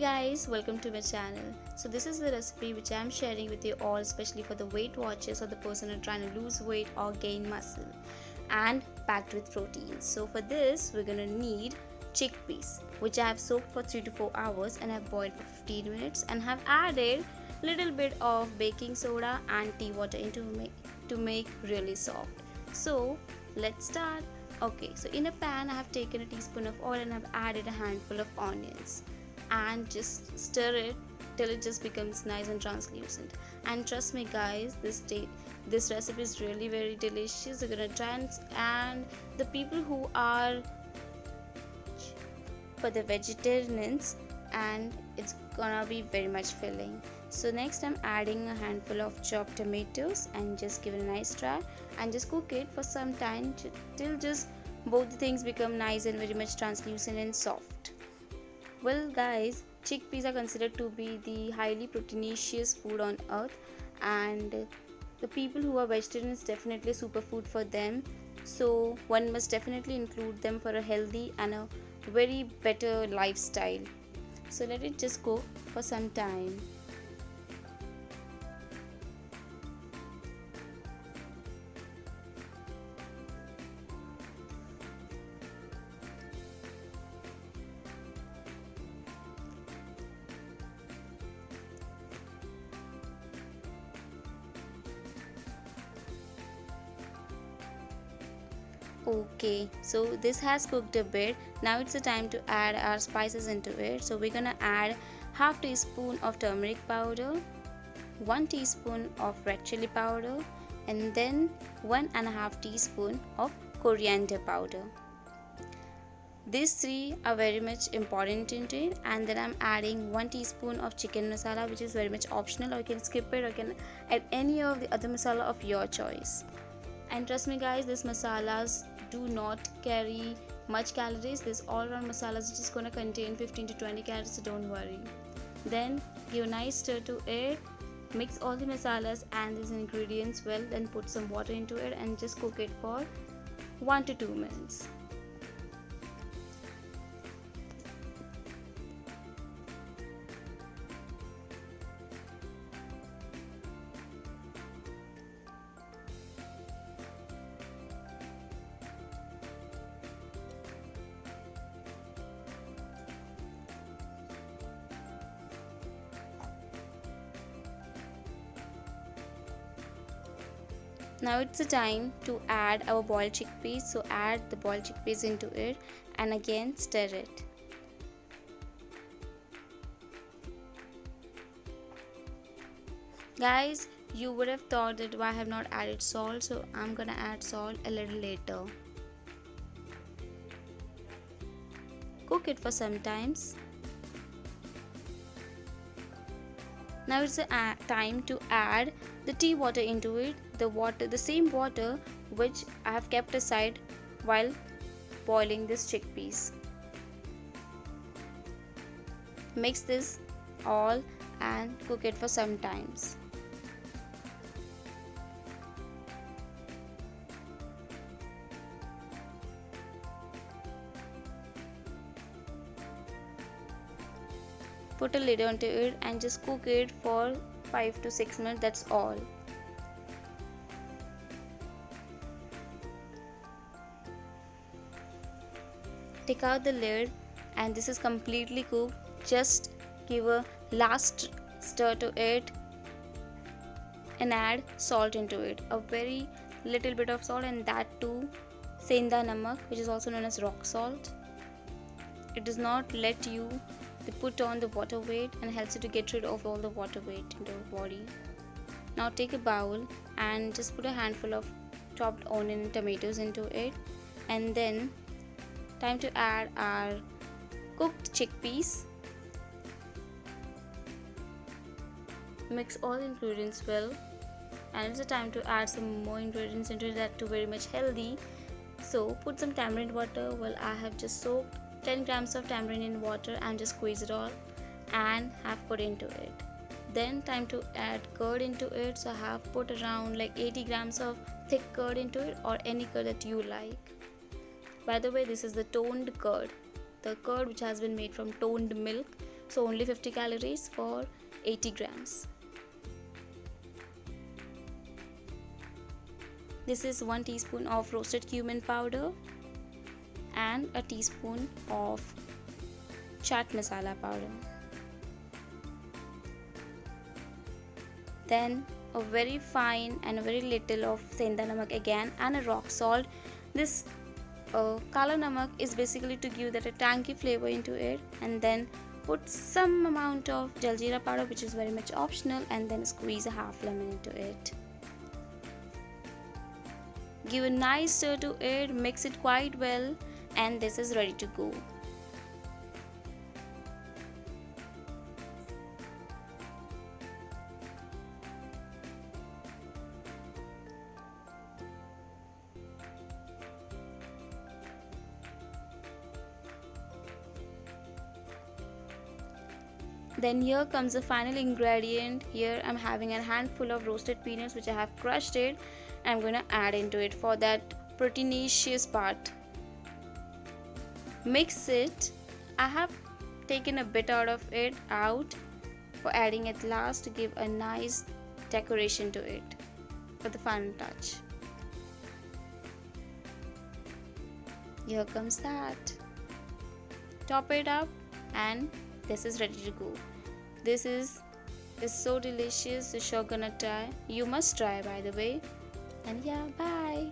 Guys, welcome to my channel. So this is the recipe which I am sharing with you all, especially for the weight watchers or the person who are trying to lose weight or gain muscle, and packed with protein. So for this we're gonna need chickpeas, which I have soaked for 3 to 4 hours and have boiled for 15 minutes, and have added little bit of baking soda and tea water to make really soft. So let's start. Okay, so in a pan I have taken a teaspoon of oil and I've added a handful of onions and just stir it till it just becomes nice and translucent. And trust me guys, this recipe is really very delicious. You're gonna try, and the people who are for the vegetarians, and it's gonna be very much filling. So next I'm adding a handful of chopped tomatoes and just give it a nice try and just cook it for some time till just both the things become nice and very much translucent and soft. Well guys, chickpeas are considered to be the highly proteinaceous food on earth, and the people who are vegetarians, definitely superfood for them. So one must definitely include them for a healthy and a very better lifestyle. So let it just cook for some time. Okay, so this has cooked a bit. Now it's the time to add our spices into it. So we're gonna add half teaspoon of turmeric powder, 1 teaspoon of red chili powder, and then 1.5 teaspoon of coriander powder. These three are very much important into it. And then I'm adding 1 teaspoon of chicken masala, which is very much optional, or you can skip it or you can add any of the other masala of your choice. And trust me guys, these masalas do not carry much calories. This all around masalas is just gonna contain 15 to 20 calories, so don't worry. Then give a nice stir to it, mix all the masalas and these ingredients well, then put some water into it and just cook it for 1 to 2 minutes. Now it's the time to add our boiled chickpeas. So add the boiled chickpeas into it and again stir it. Guys, you would have thought that why I have not added salt, so I'm gonna add salt a little later. Cook it for some times. Now it's the time to add the tea water into it, the same water which I have kept aside while boiling this chickpeas. Mix this all and cook it for some times. Put a lid onto it and just cook it for 5 to 6 minutes, that's all. Take out the lid and this is completely cooked. Just give a last stir to it and add salt into it, a very little bit of salt, and that too senda namak, which is also known as rock salt. It does not let you put on the water weight and helps you to get rid of all the water weight into your body. Now take a bowl and just put a handful of chopped onion and tomatoes into it, and then time to add our cooked chickpeas. Mix all the ingredients well, and it's the time to add some more ingredients into it that too very much healthy. So put some tamarind water. Well, I have just soaked 10 grams of tamarind in water and just squeeze it all and have put into it. Then time to add curd into it. So I have put around like 80 grams of thick curd into it, or any curd that you like. By the way, this is the toned curd, the curd which has been made from toned milk, so only 50 calories for 80 grams. This is 1 teaspoon of roasted cumin powder and a teaspoon of chaat masala powder. Then a very fine and a very little of senda namak again, and a rock salt. This kala namak is basically to give that a tangy flavor into it. And then put some amount of jaljeera powder, which is very much optional, and then squeeze a half lemon into it. Give a nice stir to it, mix it quite well, and this is ready to go. Then here comes the final ingredient. Here I'm having a handful of roasted peanuts which I have crushed it. I'm going to add into it for that proteinaceous part. Mix it. I have taken a bit out of it out for adding it last to give a nice decoration to it for the final touch. Here comes that. Top it up and this is ready to go. This is so delicious. You're sure gonna try. You must try, by the way. And yeah, bye.